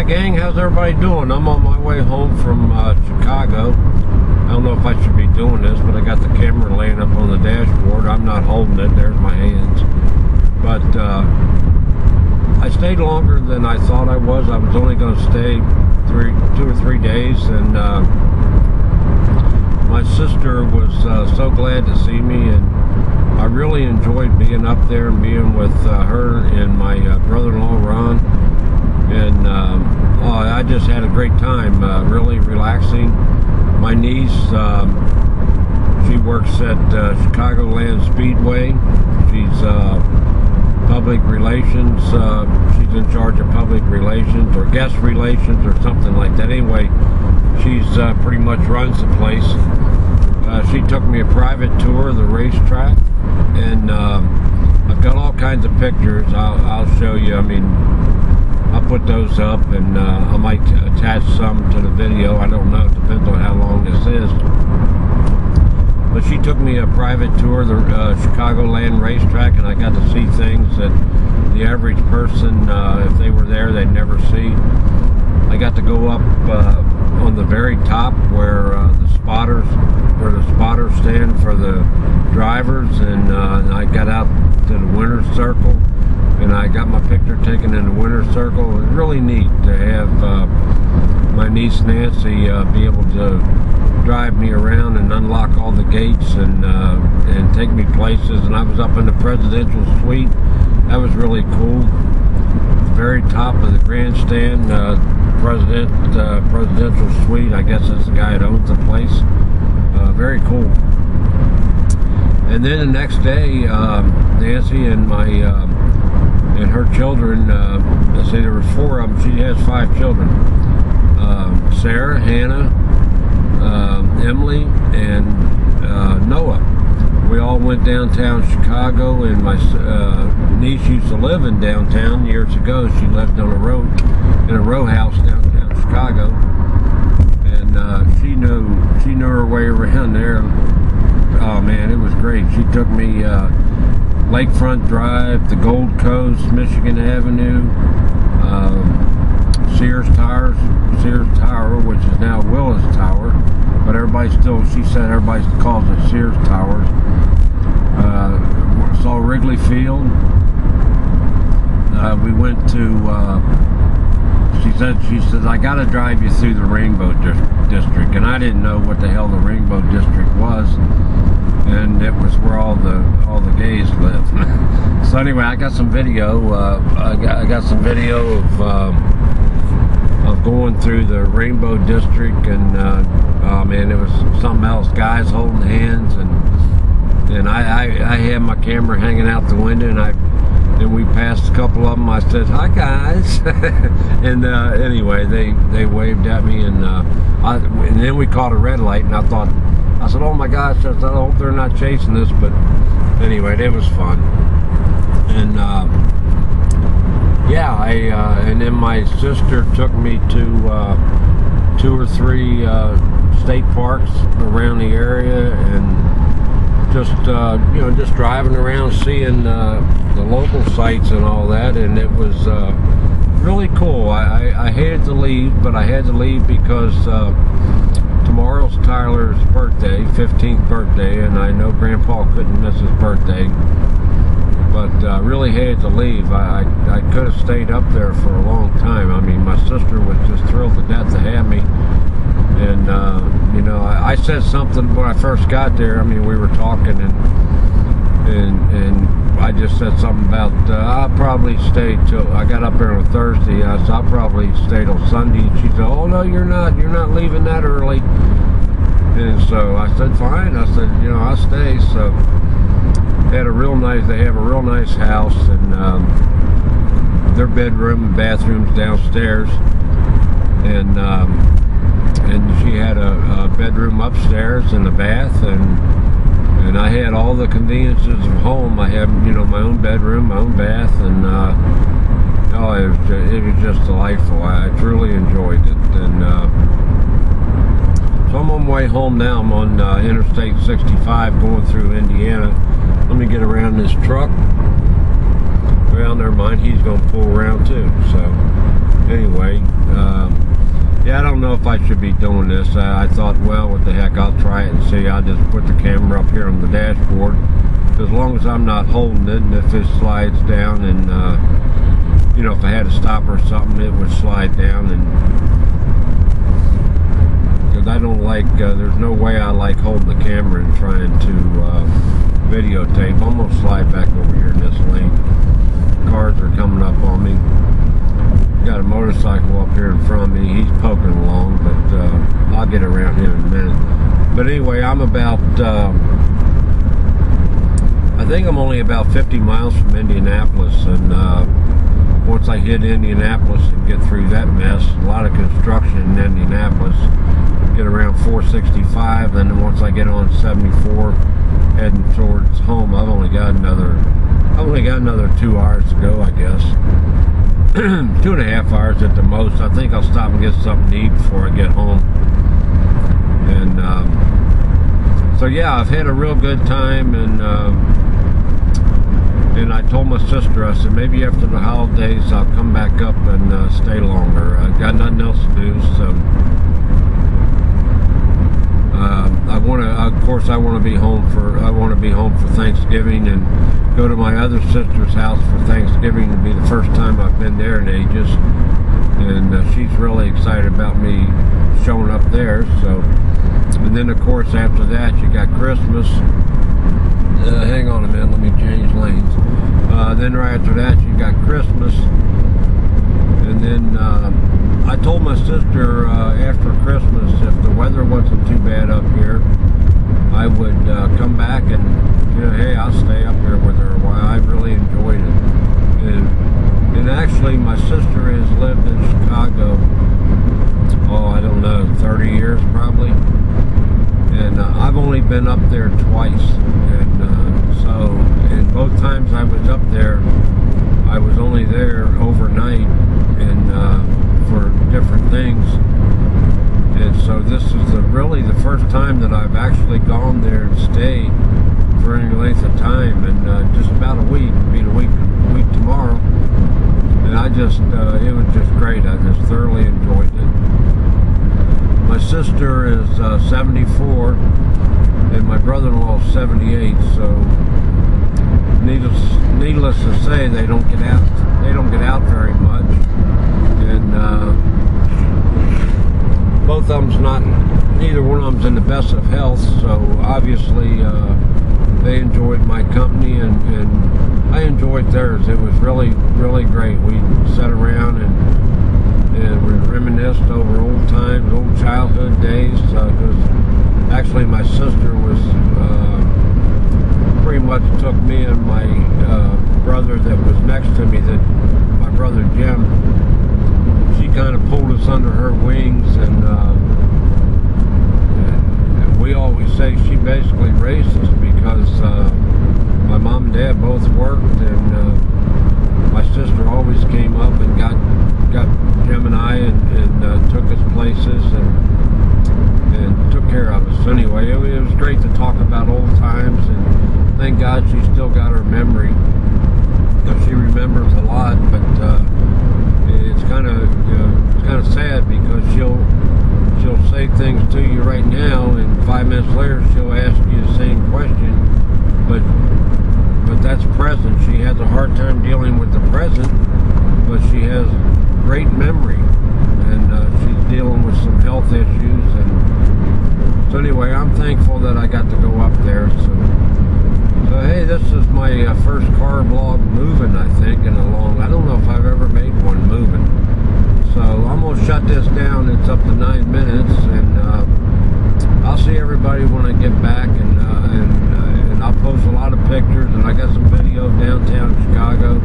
gang, how's everybody doing? I'm on my way home from Chicago. I don't know if I should be doing this, but I got the camera laying up on the dashboard. I'm not holding it, there's my hands. But I stayed longer than I thought I was. I was only going to stay 2 or 3 days, and my sister was so glad to see me, and I really enjoyed being up there and being with her and my brother-in-law Ron. And I just had a great time, really relaxing. My niece, she works at Chicagoland Speedway. She's public relations. She's in charge of public relations or guest relations or something like that. Anyway, she's pretty much runs the place. She took me a private tour of the racetrack, and I've got all kinds of pictures. I'll show you. I mean, I'll put those up, and I might attach some to the video. I don't know. It depends on how long this is. But she took me a private tour of the Chicagoland racetrack, and I got to see things that the average person, if they were there, they'd never see. I got to go up on the very top where the spotters stand for the drivers, and I got out to the winner's circle, and I got my picture taken in the winner's circle. It was really neat to have my niece Nancy be able to drive me around and unlock all the gates and take me places. And I was up in the presidential suite. That was really cool. The very top of the grandstand, presidential suite. I guess that's the guy that owns the place. Very cool. And then the next day, Nancy and and her children, let's say there were 4 of them. She has 5 children. Sarah, Hannah, Emily, and Noah. We all went downtown Chicago, and my niece used to live in downtown years ago. She lived on a row house downtown Chicago, and she knew her way around there. Oh man, it was great. She took me Lakefront Drive, the Gold Coast, Michigan Avenue, Sears Tower, which is now Willis Tower, but she said everybody calls it Sears Towers. Saw Wrigley Field. We went to, she said, I gotta drive you through the Rainbow District, and I didn't know what the hell the Rainbow District was, and it was where all the gays live. So anyway, I got some video. I got some video of going through the Rainbow District, and oh man, it was something else. Guys holding hands, and I had my camera hanging out the window, and then we passed a couple of them. I said, "Hi guys," and anyway, they waved at me, and then we caught a red light, and I said, "Oh my gosh!" I hope they're not chasing us. But anyway, it was fun, and yeah, and then my sister took me to 2 or 3 state parks around the area, and just just driving around, seeing the local sites and all that, and it was really cool. I hated to leave, but I had to leave because tomorrow's Tyler's birthday, 15th birthday, and I know Grandpa couldn't miss his birthday. But really hated to leave. I could have stayed up there for a long time. I mean, my sister was just thrilled to death to have me. And you know, I said something when I first got there. I mean, we were talking, and I just said something about I'll probably stay till I got up there on Thursday. I said I'll probably stay till Sunday. And she said, "Oh no, you're not leaving that early." And so I said, "Fine." I said, "You know, I'll stay." So they have a real nice house, and their bedroom and bathrooms downstairs, and she had a bedroom upstairs and a bath, and I had all the conveniences of home. I had, you know, my own bedroom, my own bath, and oh, it was just delightful. I truly enjoyed it. And so I'm on my way home now. I'm on Interstate 65 going through Indiana. Let me get around this truck. Well, never mind, he's going to pull around too. So anyway, yeah, I don't know if I should be doing this. I thought, well, what the heck, I'll try it and see. I'll just put the camera up here on the dashboard. As long as I'm not holding it, and if it slides down, and you know, if I had to stop or something, it would slide down. And because I don't like, there's no way I like holding the camera and trying to videotape. I'm gonna slide back over here in this lane. Cars are coming up on me. Got a motorcycle up here in front of me. He's poking along, but I'll get around him in a minute. But anyway, I'm about, I think I'm only about 50 miles from Indianapolis, and once I hit Indianapolis and get through that mess, a lot of construction in Indianapolis, get around 465, and then once I get on 74 heading towards home, I've only got another 2 hours to go, I guess. 2.5 hours at the most. I think I'll stop and get something to eat before I get home. And so yeah, I've had a real good time, and I told my sister, I said, maybe after the holidays I'll come back up and stay longer. I've got nothing else to do, so of course I want to be home for Thanksgiving, and go to my other sister's house for Thanksgiving. It'll be the first time I've been there in ages, and she's really excited about me showing up there. So, and then of course after that you got Christmas. Hang on a minute, let me change lanes. Then right after that you got Christmas, and then I told my sister after Christmas, if the weather wasn't too bad up here, I would come back and, you know, hey, I'll stay up here with her a while. I really enjoyed it. And actually, my sister has lived in Chicago, oh, I don't know, 30 years probably. And I've only been up there twice. And both times I was up there, I was only there overnight and for different things. And so this is really the first time that I've actually gone there and stayed for any length of time, and just about a week. It'll be a week tomorrow. And I just, it was just great. I just thoroughly enjoyed it. My sister is 74, and my brother-in-law is 78. So needless to say, they don't get out very much, and both of neither one of them's in the best of health, so obviously they enjoyed my company, and I enjoyed theirs. It was really, really great. We sat around and we reminisced over old times, old childhood days, because actually my sister was pretty much took me and my brother that was next to me, my brother Jim. She kind of pulled us under her wings, and we always say she basically raised us, because my mom and dad both worked, and my sister always came up and got Jim and I and took us places and took care of us. So anyway, it was great to talk about old times, and thank God she still got her memory. She remembers a lot, but it's kind of sad, because she'll say things to you right now, and 5 minutes later she'll ask you the same question. But that's present. She has a hard time dealing with the present, but she has great memory, and she's dealing with some health issues. And so anyway, I'm thankful that I got to go up there. So hey, this is my first car vlog moving, I think, in a long. I don't know if I've ever made one moving. So I'm gonna shut this down. It's up to 9 minutes, and I'll see everybody when I get back, and I'll post a lot of pictures, and I got some videos downtown Chicago.